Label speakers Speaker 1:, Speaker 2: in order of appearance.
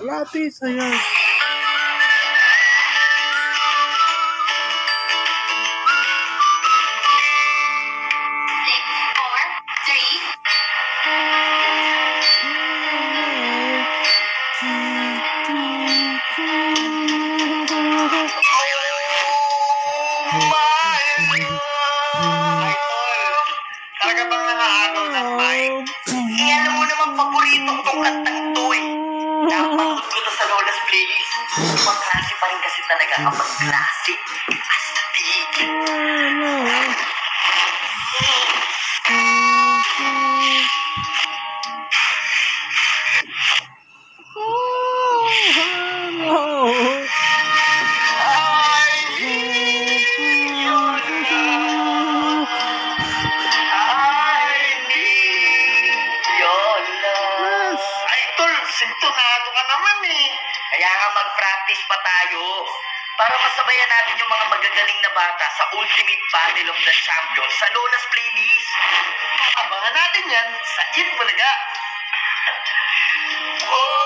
Speaker 1: Lapis, ayan.
Speaker 2: Talaga bang nangaagaw ng mic? Eh, alam mo naman paborito kong kantang to eh. Napanood ko to sa Lola's playlist. Ibang klase pa rin kasi talaga kapag classic. Astig. Sintonado ka naman eh. Kaya nga mag-practice pa tayo para masabayan natin yung mga magagaling na bata sa Ultimate Battle of the Champions sa Lola's playlist. Abangan natin yan sa Eat Bulaga. Oh!